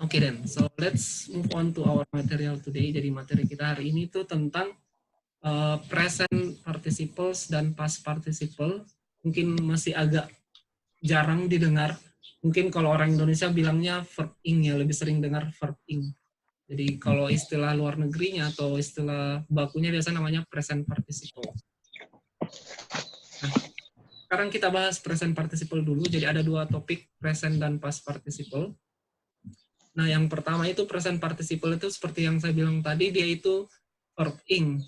Okay then, so let's move on to our material today. Jadi materi kita hari ini tuh tentang present participles dan past participle. Mungkin masih agak jarang didengar. Mungkin kalau orang Indonesia bilangnya verb ing ya, lebih sering dengar verb ing. Jadi kalau istilah luar negerinya atau istilah bakunya biasa namanya present participle. Nah, sekarang kita bahas present participle dulu. Jadi ada dua topik, present dan past participle. Nah, yang pertama itu present participle itu seperti yang saya bilang tadi, dia itu verb ing.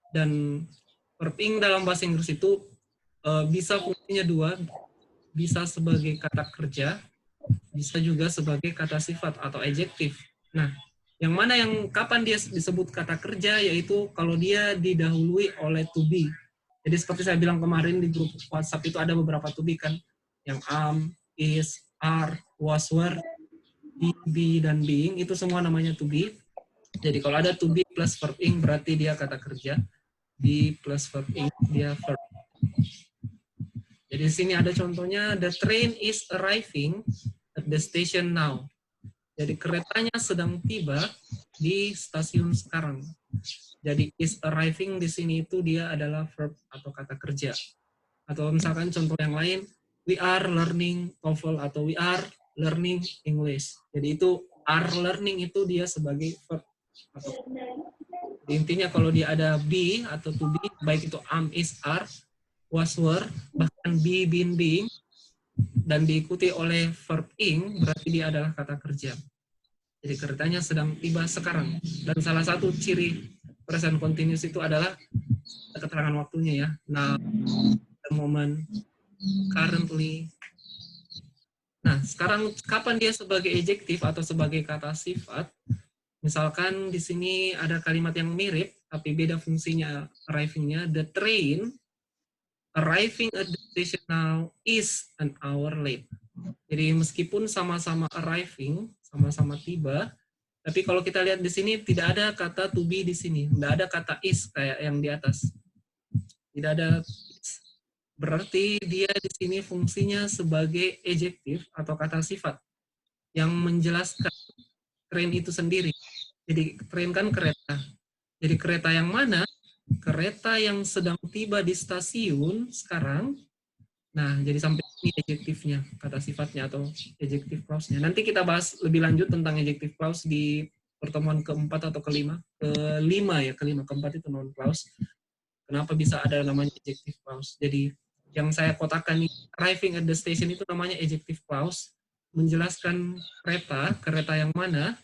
Dan verb ing dalam bahasa Inggris itu bisa fungsinya dua, bisa sebagai kata kerja, bisa juga sebagai kata sifat atau adjektif. Nah, yang mana yang kapan dia disebut kata kerja, yaitu kalau dia didahului oleh to be. Jadi seperti saya bilang kemarin di grup WhatsApp itu ada beberapa to be kan, yang am, is, are, was, were, be, dan being, itu semua namanya to be. Jadi kalau ada to be plus verb ing berarti dia kata kerja, be plus verb ing dia verb. Jadi di sini ada contohnya, the train is arriving at the station now. Jadi keretanya sedang tiba di stasiun sekarang. Jadi is arriving di sini itu dia adalah verb atau kata kerja. Atau misalkan contoh yang lain, we are learning TOEFL atau we are learning English. Jadi itu are learning itu dia sebagai verb. Atau intinya kalau dia ada be atau to be, baik itu am, is, are, was, were, bahkan be, been, being, dan diikuti oleh verb ing, berarti dia adalah kata kerja. Jadi keretanya sedang tiba sekarang. Dan salah satu ciri present continuous itu adalah keterangan waktunya ya. Now, the moment, currently. Nah, sekarang kapan dia sebagai adjektif atau sebagai kata sifat? Misalkan di sini ada kalimat yang mirip, tapi beda fungsinya arriving-nya. The train arriving at the station now is an hour late. Jadi meskipun sama-sama arriving, sama-sama tiba, tapi kalau kita lihat di sini tidak ada kata to be di sini, tidak ada kata is kayak yang di atas. Tidak ada is. Berarti dia di sini fungsinya sebagai adjektif atau kata sifat yang menjelaskan train itu sendiri. Jadi train kan kereta. Jadi kereta yang mana? Kereta yang sedang tiba di stasiun sekarang. Nah, jadi sampai ini adjektifnya, kata sifatnya atau adjective clause-nya. Nanti kita bahas lebih lanjut tentang adjective clause di pertemuan keempat atau kelima. Kelima, keempat itu non clause. Kenapa bisa ada namanya adjective clause? Jadi yang saya kotakan ini, arriving at the station itu namanya adjective clause, menjelaskan kereta yang mana,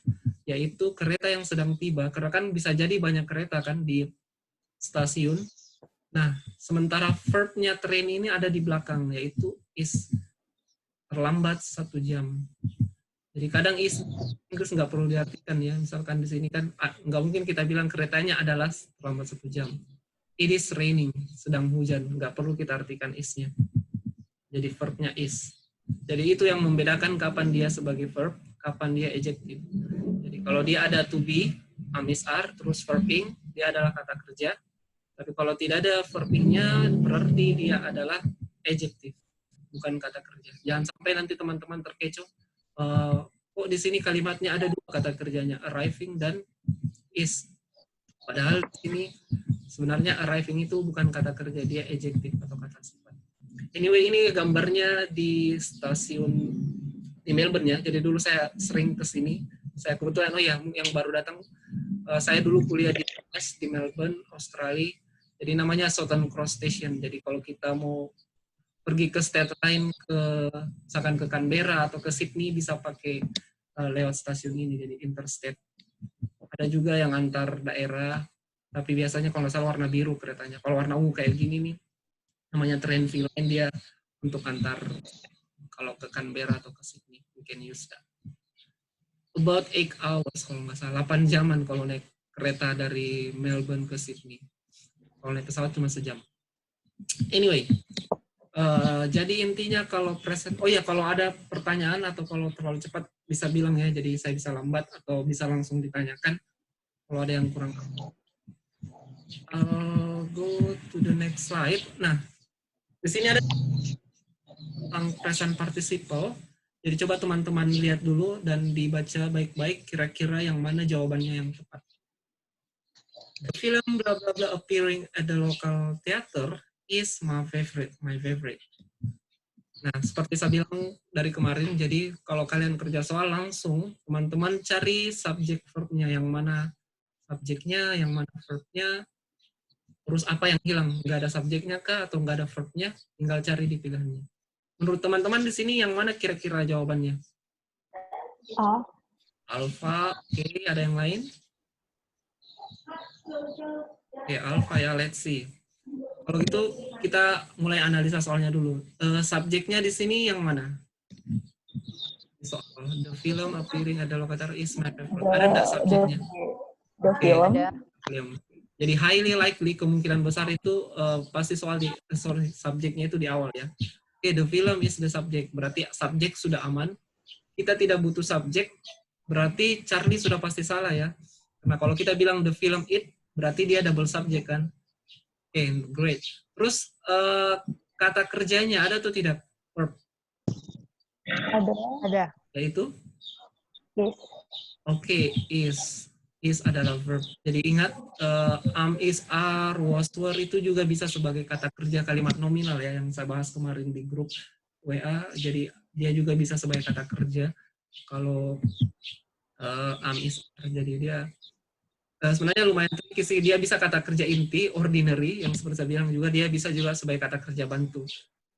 yaitu kereta yang sedang tiba. Karena kan bisa jadi banyak kereta kan di stasiun. Nah, sementara verb-nya train ini ada di belakang, yaitu is, terlambat 1 jam. Jadi kadang is Inggris nggak perlu diartikan ya. Misalkan di sini kan nggak mungkin kita bilang keretanya adalah terlambat 1 jam. It is raining, sedang hujan. Nggak perlu kita artikan is-nya. Jadi verb-nya is. Jadi itu yang membedakan kapan dia sebagai verb, kapan dia adjective. Jadi kalau dia ada to be, am, is, are, terus verb ing, dia adalah kata kerja. Tapi kalau tidak ada verb ing-nya, berarti dia adalah adjective, bukan kata kerja. Jangan sampai nanti teman-teman terkecoh. Kok di sini kalimatnya ada 2 kata kerjanya, arriving dan is. Padahal di sini sebenarnya arriving itu bukan kata kerja, dia adjective atau kata sifat. Anyway, ini gambarnya di stasiun di Melbourne ya. Jadi dulu saya sering ke sini. Saya kebetulan yang baru datang, saya dulu kuliah di Melbourne, Australia. Jadi namanya Southern Cross Station. Jadi kalau kita mau pergi ke state lain, misalkan ke Canberra atau ke Sydney, bisa pakai lewat stasiun ini, jadi interstate. Ada juga yang antar daerah, tapi biasanya kalau nggak salah warna biru keretanya. Kalau warna ungu kayak gini nih, namanya Trainville Line, dia untuk antar kalau ke Canberra atau ke Sydney, you can use that. About 8 hours kalau nggak salah, 8 jaman kalau naik kereta dari Melbourne ke Sydney. Kalau naik pesawat cuma sejam. Anyway, jadi intinya kalau present, kalau ada pertanyaan atau kalau terlalu cepat bisa bilang ya, jadi saya bisa lambat atau bisa langsung ditanyakan kalau ada yang kurang. Go to the next slide. Nah, di sini ada tentang present participle. Jadi coba teman-teman lihat dulu dan dibaca baik-baik kira-kira yang mana jawabannya yang tepat. The film blah blah blah appearing at the local theater is my favorite. My favorite. Nah, seperti saya bilang dari kemarin, jadi kalau kalian kerja soal langsung, teman-teman cari subjek verbnya yang mana subjeknya, yang mana verbnya, terus apa yang hilang, nggak ada subjeknya kah atau nggak ada verbnya, tinggal cari di pilihannya. Menurut teman-teman di sini yang mana kira-kira jawabannya? A. Alfa, oke, ada yang lain? Oke, alfa ya, let's see. Kalau gitu kita mulai analisa soalnya dulu. Subjeknya di sini yang mana? Soal the film appearing at the locator is my favorite. Ada nggak subjeknya? The film. Film. Jadi highly likely kemungkinan besar itu pasti subjeknya itu di awal ya. Oke, the film is the subject. Berarti subjek sudah aman. Kita tidak butuh subjek. Berarti Charlie sudah pasti salah ya. Karena kalau kita bilang the film it, berarti dia double subject kan. Oke, great. Terus kata kerjanya ada atau tidak? Verb. Ada. Yaitu? Is. Oke, is. Is adalah verb. Jadi ingat, am, is, are, was, were itu juga bisa sebagai kata kerja kalimat nominal ya, yang saya bahas kemarin di grup WA. Jadi dia juga bisa sebagai kata kerja. Kalau am, is, are, jadi dia sebenarnya lumayan tricky sih. Dia bisa kata kerja inti, ordinary, yang seperti saya bilang juga, dia bisa juga sebagai kata kerja bantu.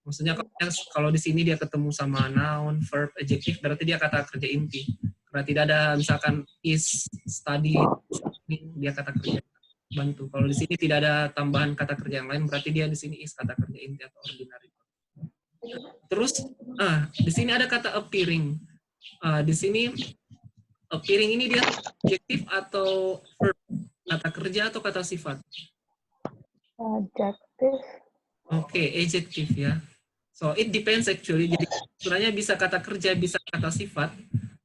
Maksudnya kalau di sini dia ketemu sama noun, verb, adjective, berarti dia kata kerja inti. Karena tidak ada misalkan is, study, dia kata kerja bantu. Kalau di sini tidak ada tambahan kata kerja yang lain, berarti dia di sini is kata kerja inti atau ordinary. Terus, di sini ada kata appearing. Di sini appearing ini dia adjektif atau verb, kata kerja atau kata sifat? Adjektif. Oke, adjektif ya. So it depends actually. Jadi sebenarnya bisa kata kerja, bisa kata sifat.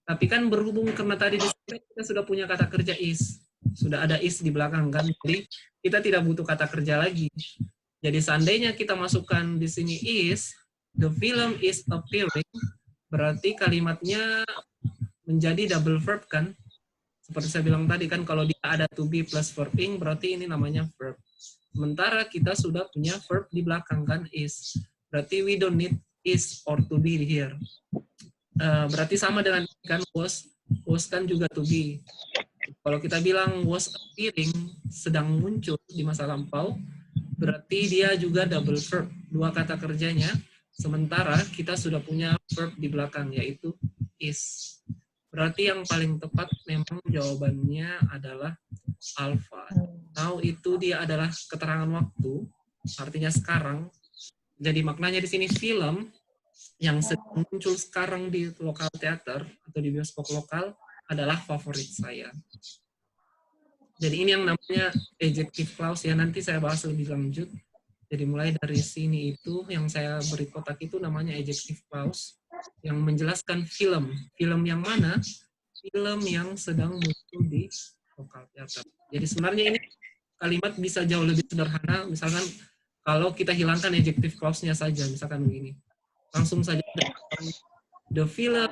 Tapi kan berhubung karena tadi di sini kita sudah punya kata kerja is, sudah ada is di belakang kan. Jadi kita tidak butuh kata kerja lagi. Jadi seandainya kita masukkan di sini is, the film is appearing, berarti kalimatnya menjadi double verb kan. Seperti saya bilang tadi kan, kalau dia ada to be plus verb ing, berarti ini namanya verb. Sementara kita sudah punya verb di belakang kan, is. Berarti we don't need is or to be here. Berarti sama dengan kan was kan juga to be. Kalau kita bilang was appearing, sedang muncul di masa lampau, berarti dia juga double verb, dua kata kerjanya. Sementara kita sudah punya verb di belakang, yaitu is. Berarti yang paling tepat memang jawabannya adalah alpha. Now itu dia adalah keterangan waktu, artinya sekarang. Jadi maknanya di sini film yang sedang muncul sekarang di lokal teater atau di bioskop lokal adalah favorit saya. Jadi ini yang namanya adjective clause ya, nanti saya bahas lebih lanjut. Jadi mulai dari sini itu yang saya beri kotak itu namanya adjective clause yang menjelaskan film. Film yang mana? Film yang sedang muncul di lokal teater. Jadi sebenarnya ini kalimat bisa jauh lebih sederhana. Misalkan kalau kita hilangkan adjective clause-nya saja, misalkan begini. Langsung saja, the film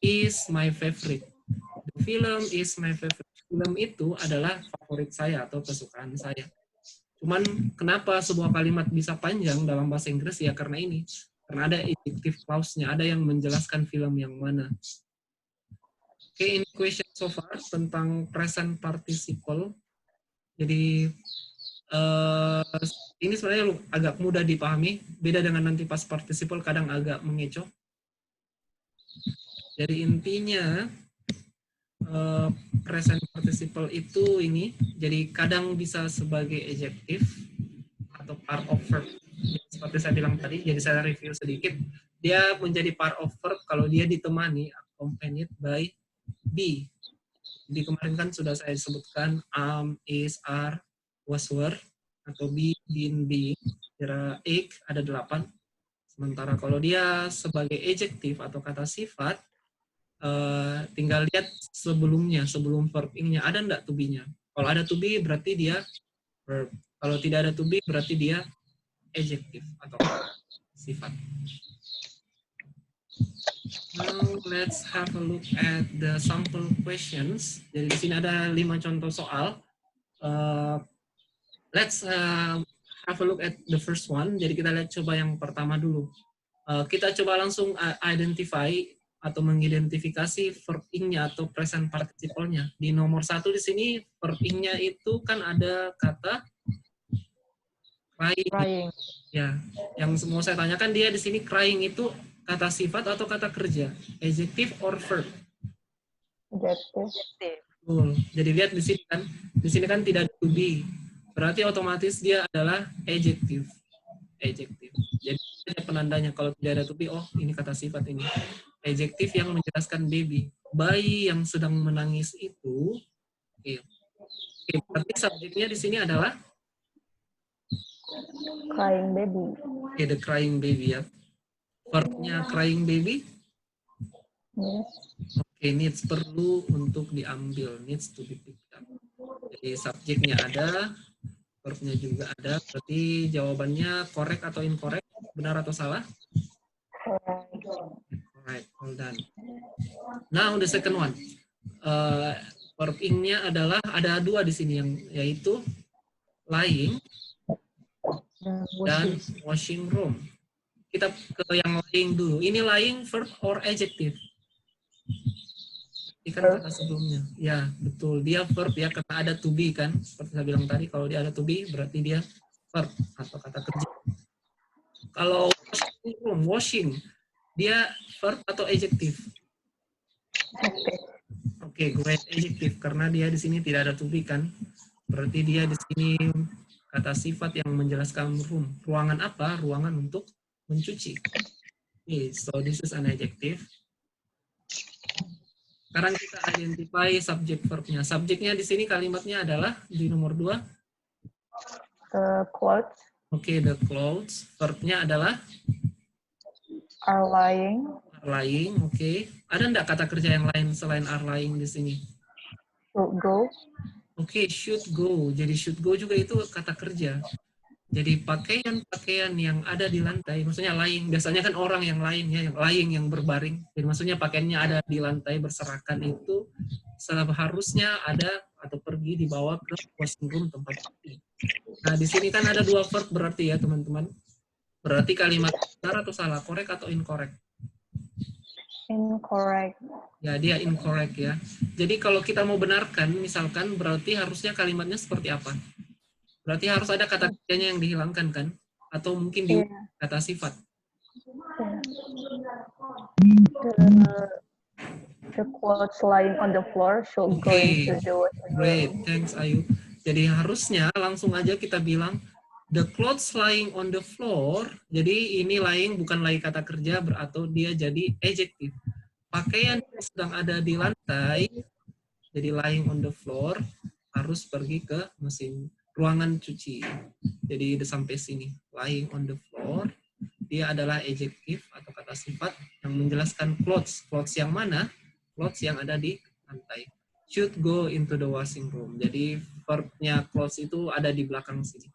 is my favorite. The film is my favorite. Film itu adalah favorit saya atau kesukaan saya. Cuman kenapa sebuah kalimat bisa panjang dalam bahasa Inggris ya karena ini. Karena ada adjective clause-nya, ada yang menjelaskan film yang mana. Oke, ini question so far tentang present participle. Jadi ini sebenarnya agak mudah dipahami, beda dengan nanti past participle kadang agak mengecoh. Jadi intinya present participle itu ini, jadi kadang bisa sebagai adjective atau part of verb. Seperti saya bilang tadi, jadi saya review sedikit. Dia menjadi part of verb kalau dia ditemani, accompanied by be. Di kemarin kan sudah saya sebutkan am, is, are, was, were, atau be, been, being. Kira ik ada 8. Sementara kalau dia sebagai adjective atau kata sifat, tinggal lihat sebelumnya, sebelum verb ing-nya ada enggak to be-nya. Kalau ada to be berarti dia verb. Kalau tidak ada to be berarti dia adjective atau sifat. Now let's have a look at the sample questions. Jadi di sini ada 5 contoh soal. Let's have a look at the first one. Jadi kita lihat coba yang pertama dulu. Kita coba langsung identify atau mengidentifikasi verb ing-nya atau present participle-nya. Di nomor 1 di sini verb ing-nya itu kan ada kata crying. Crying. Ya, yang mau saya tanyakan dia di sini crying itu kata sifat atau kata kerja? Adjective or verb? Adjective. Betul. Jadi lihat di sini kan. Di sini kan tidak ada to be. Berarti otomatis dia adalah adjective. Adjective. Jadi ada penandanya kalau tidak ada to be, oh ini kata sifat ini. Adjective yang menjelaskan baby. Bayi yang sedang menangis itu. Oke, berarti subjeknya di sini adalah Crying baby. Oke, the crying baby ya. Verbnya crying baby. Yes. Oke, needs perlu untuk diambil, needs to be picked up. Jadi subjeknya ada, verbnya juga ada. Berarti jawabannya correct atau incorrect, benar atau salah? Correct, well done. Now the second one, verb ing-nya adalah ada 2 di sini yang yaitu lying dan washing room. Kita ke yang lying dulu. Ini lying verb or adjective? Ini kan kata sebelumnya. Ya, betul. Dia verb ya, karena ada to be kan. Seperti saya bilang tadi, kalau dia ada to be, berarti dia verb atau kata kerja. Kalau washing room, washing, dia verb atau adjective? Oke, great, adjective. Karena dia di sini tidak ada to be kan. Berarti dia di sini kata sifat yang menjelaskan room. Ruangan apa? Ruangan untuk mencuci. Okay, so this is an adjective. Sekarang kita identify subject verbnya. Subjeknya di sini kalimatnya adalah di nomor 2. Clothes. Oke, the clothes. Verbnya adalah Are lying. Are lying. Oke. Ada enggak kata kerja yang lain selain are lying di sini? Should go. Oke, should go. Jadi should go juga itu kata kerja. Jadi pakaian-pakaian yang ada di lantai, maksudnya lying. Biasanya kan orang yang lying ya, yang lying, yang berbaring. Jadi maksudnya pakaiannya ada di lantai berserakan itu seharusnya ada atau pergi dibawa ke washing room tempat cuci. Nah, di sini kan ada 2 verb berarti ya, teman-teman. Berarti kalimat benar atau salah, correct atau incorrect? Incorrect. Ya, dia incorrect ya. Jadi kalau kita mau benarkan, misalkan berarti harusnya kalimatnya seperti apa? Berarti harus ada kata kerjanya yang dihilangkan kan? Atau mungkin di kata sifat? The clothes lying on the floor should go into the washing room. Great, thanks Ayu. Jadi harusnya langsung aja kita bilang the clothes lying on the floor. Jadi ini lying bukan lagi kata kerja, atau dia jadi adjective. Pakaian yang sedang ada di lantai, jadi lying on the floor, harus pergi ke mesin ruangan cuci. Jadi udah sampai sini. Lying on the floor, dia adalah adjective atau kata sifat yang menjelaskan clothes. Clothes yang mana? Clothes yang ada di lantai. Should go into the washing room. Jadi verbnya clothes itu ada di belakang sini.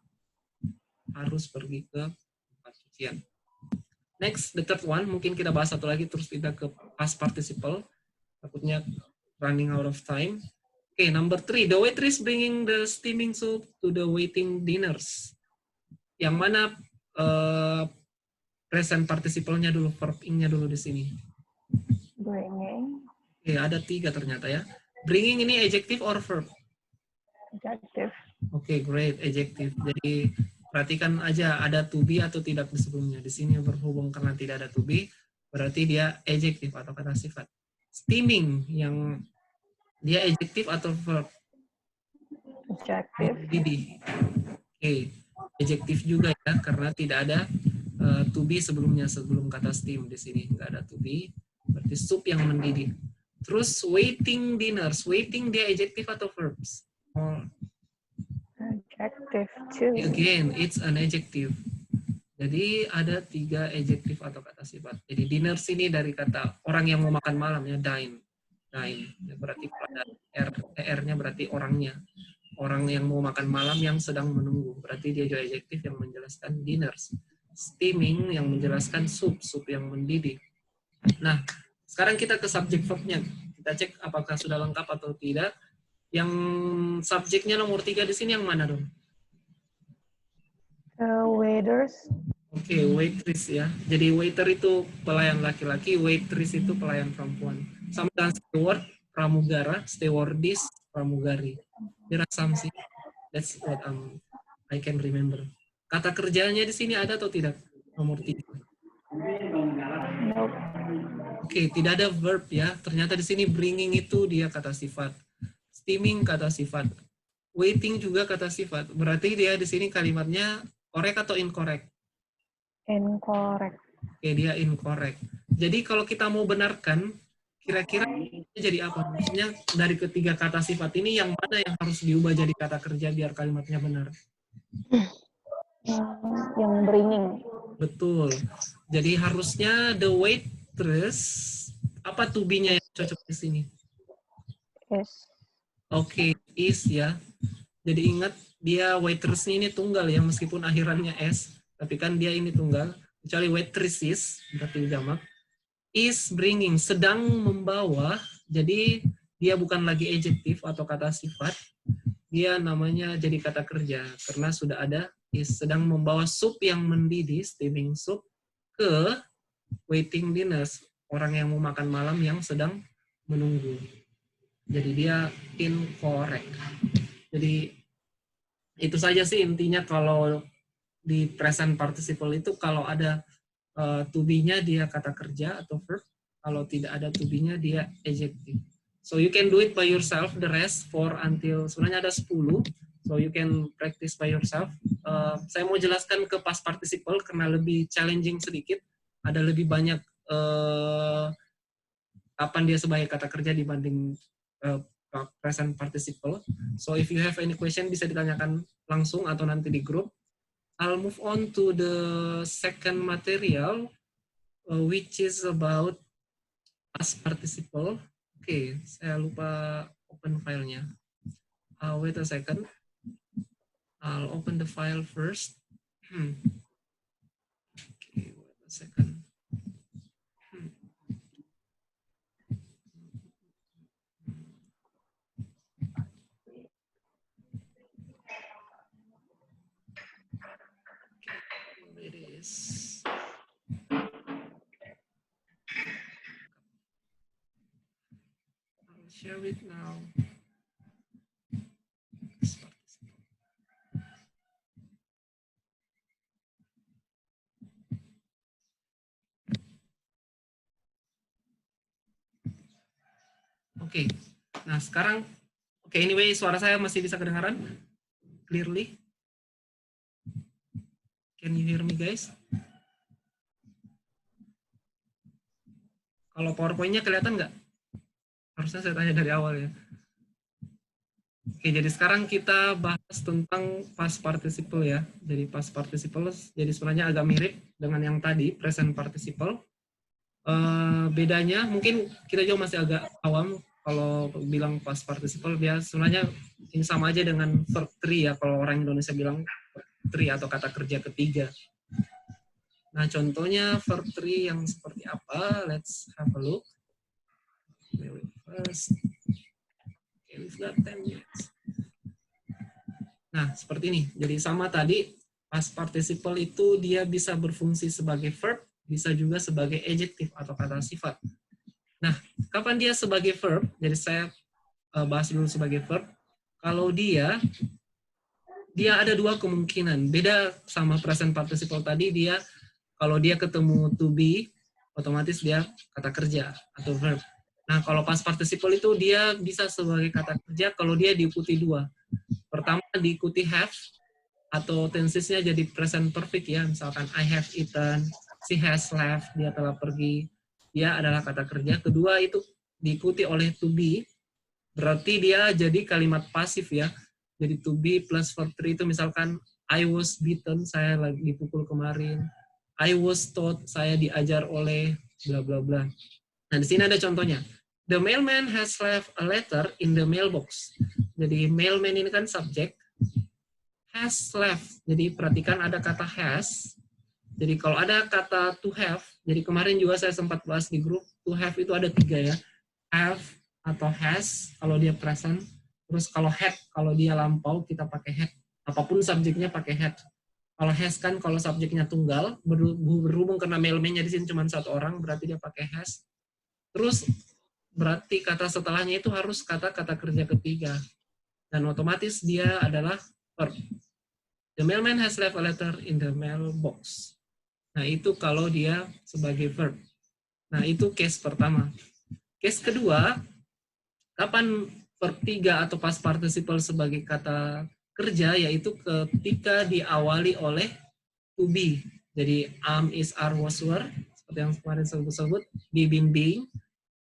Harus pergi ke tempat cucian. Next, the third one. Mungkin kita bahas satu lagi terus kita ke past participle. Takutnya running out of time. Okay, number 3. The waitress bringing the steaming soup to the waiting dinners. Yang mana present participle-nya dulu, verb ing-nya dulu di sini. Bringing. Oke, ada 3 ternyata ya. Bringing ini adjective or verb? Adjective. Oke, great, adjective. Jadi perhatikan aja ada to be atau tidak di sebelumnya. Di sini berhubung karena tidak ada to be, berarti dia adjective atau kata sifat. Steaming yang dia adjective atau verb? Adjective. Oke, adjective juga ya karena tidak ada to be sebelumnya, sebelum kata steam di sini nggak ada to be, berarti sup yang mendidih. Terus waiting dinners, waiting dia adjective atau verbs? Adjective too. Again, it's an adjective. Jadi ada 3 adjective atau kata sifat. Jadi dinners ini dari kata orang yang mau makan malam ya, dine. Dine, ya, berarti pada R-nya berarti orangnya. Orang yang mau makan malam yang sedang menunggu. Berarti dia juga adjektif yang menjelaskan dinners. Steaming yang menjelaskan sup yang mendidih. Nah, sekarang kita ke subjek verb-nya. Kita cek apakah sudah lengkap atau tidak. Yang subjeknya nomor 3 di sini yang mana dong? Waiters. Oke, waitress ya. Jadi waiter itu pelayan laki-laki, waitress itu pelayan perempuan. Sama dengan steward, pramugara, stewardess, pramugari. Dirasam sih. That's what I can remember. Kata kerjanya di sini ada atau tidak? Nomor 3. Nope. Oke, tidak ada verb ya. Ternyata di sini bringing itu dia kata sifat. Steaming kata sifat. Waiting juga kata sifat. Berarti dia di sini kalimatnya correct atau incorrect? Incorrect. Oke, dia incorrect. Jadi kalau kita mau benarkan, kira-kira jadi apa? Maksudnya dari ketiga kata sifat ini yang mana yang harus diubah jadi kata kerja biar kalimatnya benar? Yang bringing. Betul. Jadi harusnya the waitress, apa to be-nya yang cocok di sini? Yes. Oke, is ya. Jadi ingat dia waitress ini tunggal ya, meskipun akhirannya s, tapi kan dia ini tunggal. Kecuali waitresses, berarti jamak. Is bringing, sedang membawa, jadi dia bukan lagi adjektif atau kata sifat, dia namanya jadi kata kerja, karena sudah ada is, sedang membawa sup yang mendidih, steaming soup, ke waiting dinners, orang yang mau makan malam yang sedang menunggu. Jadi dia incorrect. Jadi itu saja sih intinya kalau di present participle itu kalau ada to be-nya dia kata kerja atau verb, kalau tidak ada to be-nya dia adjective. So you can do it by yourself, the rest for until, sebenarnya ada 10, so you can practice by yourself. Saya mau jelaskan ke past participle karena lebih challenging sedikit, ada lebih banyak kapan dia sebagai kata kerja dibanding present participle. So if you have any question bisa ditanyakan langsung atau nanti di grup. I'll move on to the second material, which is about past participle. Oke, saya lupa open filenya. Wait a second. I'll open the file first. Okay, wait a second. It is. I'll share it now. Oke, nah sekarang, anyway, suara saya masih bisa kedengaran? Clearly? Can you hear me, guys? Kalau PowerPoint-nya kelihatan nggak? Harusnya saya tanya dari awal ya. Oke, jadi sekarang kita bahas tentang past participle ya. Jadi past participle, jadi sebenarnya agak mirip dengan yang tadi, present participle. Bedanya, mungkin kita juga masih agak awam kalau bilang past participle, dia sebenarnya ini sama aja dengan verb 3 ya, kalau orang Indonesia bilang verb 3 atau kata kerja ketiga. Nah, contohnya verb 3 yang seperti apa? Let's have a look. First. Okay, we've got 10 minutes. Nah, seperti ini. Jadi sama tadi, past participle itu dia bisa berfungsi sebagai verb, bisa juga sebagai adjective atau kata sifat. Nah, kapan dia sebagai verb? Jadi saya bahas dulu sebagai verb. Kalau dia ada dua kemungkinan. Beda sama present participle tadi, dia kalau dia ketemu to be, otomatis dia kata kerja atau verb. Nah, kalau past participle itu dia bisa sebagai kata kerja kalau dia diikuti dua. Pertama diikuti have, atau tensesnya jadi present perfect ya. Misalkan I have eaten, she has left, dia telah pergi. Dia adalah kata kerja. Kedua itu diikuti oleh to be, berarti dia jadi kalimat pasif ya. Jadi to be plus verb 3 itu misalkan I was beaten, saya lagi dipukul kemarin. I was taught, saya diajar oleh bla bla bla. Nah, di sini ada contohnya. The mailman has left a letter in the mailbox. Jadi mailman ini kan subjek. Has left. Jadi perhatikan ada kata has. Jadi kalau ada kata to have, jadi kemarin juga saya sempat bahas di grup, to have itu ada 3 ya. Have atau has kalau dia present, terus kalau had kalau dia lampau kita pakai had. Apapun subjeknya pakai had. Kalau has kan kalau subjeknya tunggal, berhubung karena mailman-nya di sini cuma 1 orang, berarti dia pakai has. Terus berarti kata setelahnya itu harus kata-kata kerja ketiga. Dan otomatis dia adalah verb. The mailman has left a letter in the mailbox. Nah, itu kalau dia sebagai verb. Nah, itu case pertama. Case kedua, kapan verb 3 atau past participle sebagai kata kerja, yaitu ketika diawali oleh to be. Jadi, am, is, are, was, were, seperti yang kemarin sebut-sebut, be, been, being.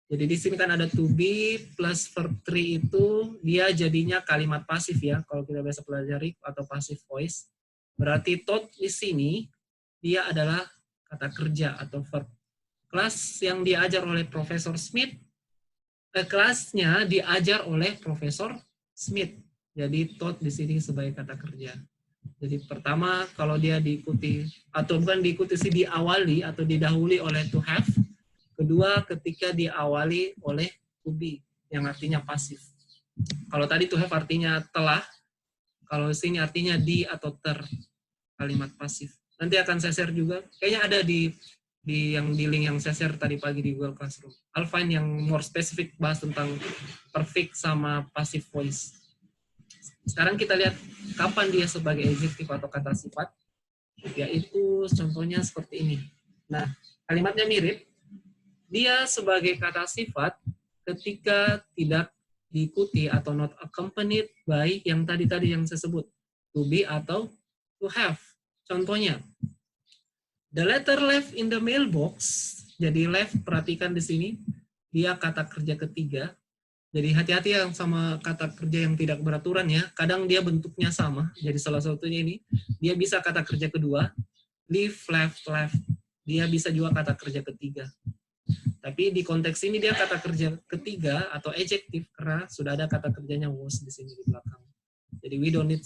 Jadi di sini kan ada to be plus verb 3 itu dia jadinya kalimat pasif ya, kalau kita biasa pelajari atau passive voice. Berarti taught di sini dia adalah kata kerja atau verb. Kelas yang diajar oleh Profesor Smith, kelasnya diajar oleh Profesor Smith. Jadi taught di sini sebagai kata kerja. Jadi pertama kalau dia diikuti atau bukan diikuti sih, diawali atau didahului oleh to have. Kedua, ketika diawali oleh to be, yang artinya pasif. Kalau tadi to have artinya telah, kalau sini artinya di atau ter, kalimat pasif. Nanti akan saya share juga, kayaknya ada di link yang saya share tadi pagi di Google Classroom. I'll find yang more specific bahas tentang perfect sama passive voice. Sekarang kita lihat kapan dia sebagai adjective atau kata sifat, yaitu contohnya seperti ini. Nah, kalimatnya mirip. Dia sebagai kata sifat ketika tidak diikuti atau not accompanied by yang tadi yang saya sebut, to be atau to have. Contohnya, the letter left in the mailbox. Jadi left, perhatikan di sini, dia kata kerja ketiga. Jadi hati-hati yang sama kata kerja yang tidak beraturan ya. Kadang dia bentuknya sama. Jadi salah satunya ini, dia bisa kata kerja kedua, leave, left, left. Dia bisa juga kata kerja ketiga. Tapi di konteks ini dia kata kerja ketiga atau adjective karena sudah ada kata kerjanya was di sini di belakang. Jadi we don't need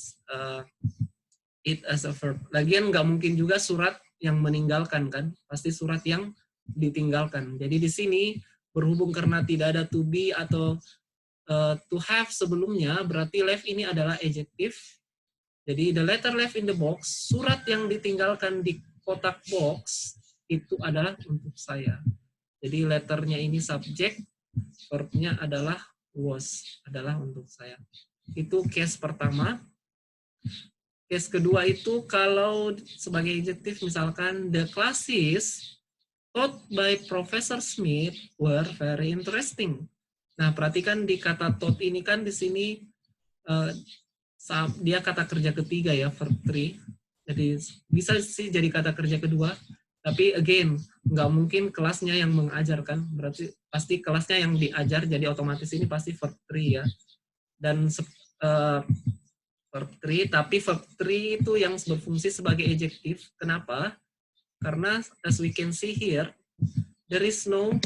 it as a verb. Lagian nggak mungkin juga surat yang meninggalkan kan, pasti surat yang ditinggalkan. Jadi di sini berhubung karena tidak ada to be atau to have sebelumnya, berarti left ini adalah adjective. Jadi the letter left in the box, surat yang ditinggalkan di kotak box itu adalah untuk saya. Jadi letternya ini subjek, verbnya adalah was, adalah untuk saya. Itu case pertama. Case kedua itu kalau sebagai adjective misalkan the classes taught by Professor Smith were very interesting. Nah, perhatikan di kata taught ini kan di sini dia kata kerja ketiga ya, verb 3. Jadi bisa sih jadi kata kerja kedua. Tapi again, nggak mungkin kelasnya yang mengajarkan, berarti pasti kelasnya yang diajar, jadi otomatis ini pasti verb 3 ya. Dan verb 3, tapi verb 3 itu yang berfungsi sebagai adjective. Kenapa? Karena as we can see here, there is no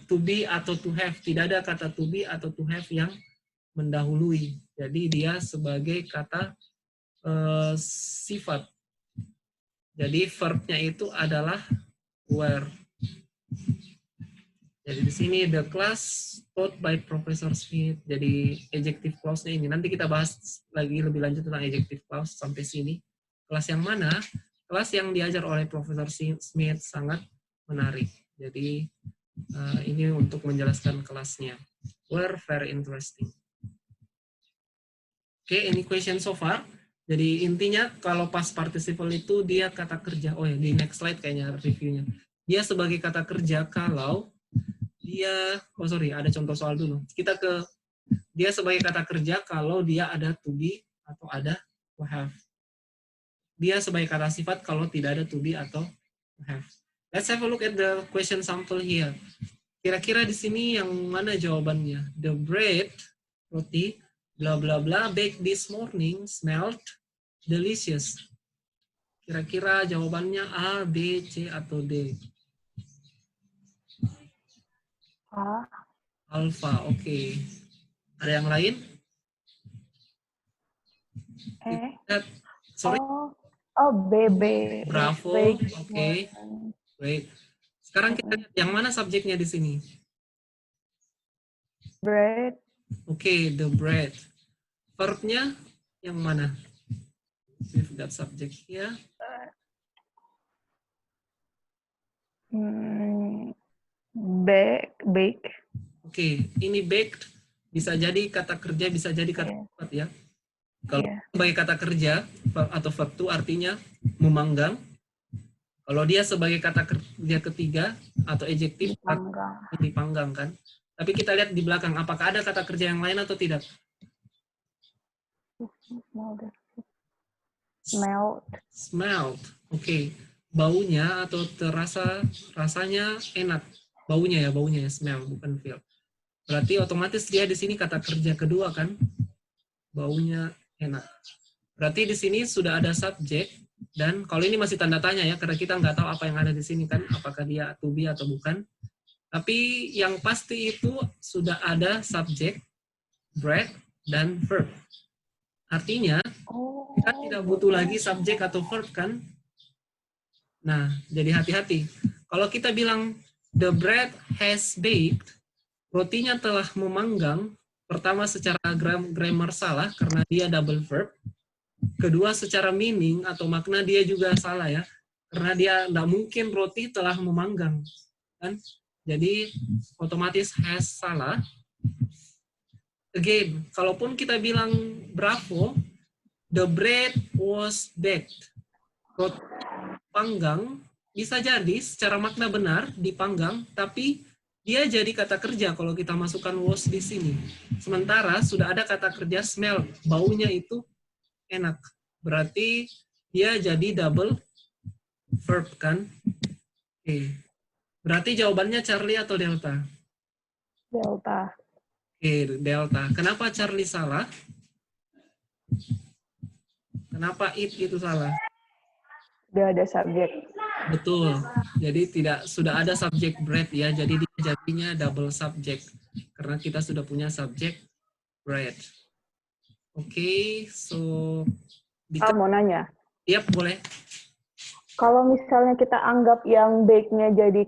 to be atau to have. Tidak ada kata to be atau to have yang mendahului. Jadi dia sebagai kata sifat. Jadi verbnya itu adalah were. Jadi di sini the class taught by Professor Smith. Jadi adjective clause-nya ini. Nanti kita bahas lagi lebih lanjut tentang adjective clause sampai sini. Kelas yang mana? Kelas yang diajar oleh Professor Smith sangat menarik. Jadi ini untuk menjelaskan kelasnya. Were very interesting. Oke, any question so far? Jadi intinya kalau past participle itu dia kata kerja. Oh ya, di next slide kayaknya reviewnya. Dia sebagai kata kerja kalau dia, ada contoh soal dulu. Kita ke dia sebagai kata kerja kalau dia ada to be atau ada to have. Dia sebagai kata sifat kalau tidak ada to be atau to have. Let's have a look at the question sample here. Kira-kira di sini yang mana jawabannya? The bread, roti, bla bla bla, baked this morning, smelled delicious. Kira-kira jawabannya A, B, C, atau D? A. Alpha, oke. Ada yang lain? E. Sorry? Oh, Oh, baby. Bravo. Baked Oke. morning. Great. Sekarang kita lihat yang mana subjeknya di sini. Bread. Oke, the bread. Verbnya yang mana? We've got subject here. Bake. Oke, ini baked bisa jadi kata kerja, bisa jadi kata sifat ya. Kalau sebagai kata kerja atau verb itu artinya memanggang. Kalau dia sebagai kata kerja ketiga atau adjektif dipanggang kan. Tapi kita lihat di belakang apakah ada kata kerja yang lain atau tidak? Smelled. Oke. Baunya atau rasanya enak. Baunya ya, smell bukan feel. Berarti otomatis dia di sini kata kerja kedua kan? Baunya enak. Berarti di sini sudah ada subjek dan kalau ini masih tanda tanya ya karena kita nggak tahu apa yang ada di sini kan, apakah dia to be atau bukan. Tapi yang pasti itu sudah ada subjek, bread, dan verb. Artinya kita tidak butuh lagi subjek atau verb kan? Nah, jadi hati-hati. Kalau kita bilang the bread has baked, rotinya telah memanggang. Pertama secara grammar salah karena dia double verb. Kedua secara meaning atau makna dia juga salah ya. Karena dia tidak mungkin roti telah memanggang. Kan? Jadi otomatis has salah. Again, kalaupun kita bilang bravo, the bread was baked. Roti panggang bisa jadi secara makna benar dipanggang, tapi dia jadi kata kerja kalau kita masukkan was di sini. Sementara sudah ada kata kerja smell, baunya itu enak. Berarti dia jadi double verb kan? Oke. Berarti jawabannya Charlie atau Delta? Delta. Oke, Delta. Kenapa Charlie salah? Kenapa it itu salah? Sudah ada subjek. Betul. Jadi sudah ada subjek bread ya. Jadi dia jadinya double subject. Karena kita sudah punya subjek bread. Oke, so Mau nanya. Yap, boleh. Kalau misalnya kita anggap yang bake-nya jadi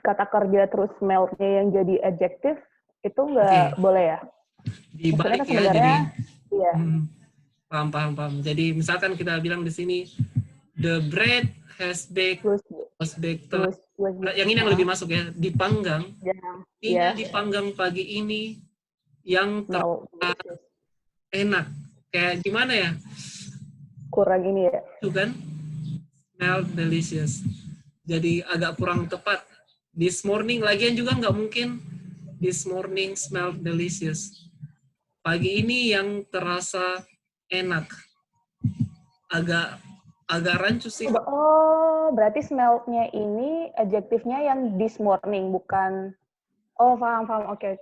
kata kerja terus smell-nya yang jadi adjective, itu nggak boleh ya? Dibalik kan ya, jadi iya. Paham. Jadi misalkan kita bilang di sini the bread has baked, was baked. Yang ini yang lebih masuk ya, dipanggang. Ini dipanggang pagi ini yang enak. Kayak gimana ya? Kurang ini ya. Itu kan? Smell delicious. Jadi agak kurang tepat. This morning, lagian juga nggak mungkin this morning smell delicious. Pagi ini yang terasa enak. Agak rancu sih. Oh, berarti smell-nya ini adjektifnya yang this morning, bukan. Oh, paham. Oke.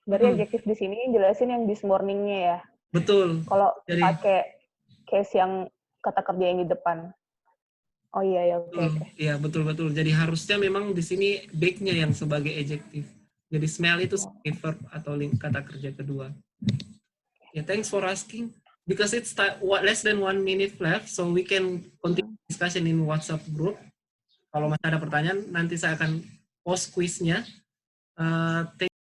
Berarti adjektif di sini jelasin yang this morning-nya ya. Betul. Kalau pakai case yang kata kerja yang di depan. Oh iya ya, oke. Iya, betul. Jadi harusnya memang di sini bake-nya yang sebagai adjektif. Jadi smell itu sebagai verb atau kata kerja kedua. Yeah, thanks for asking. Because it's less than 1 minute left, so we can continue discussion in WhatsApp group. Kalau masih ada pertanyaan, nanti saya akan post quiznya.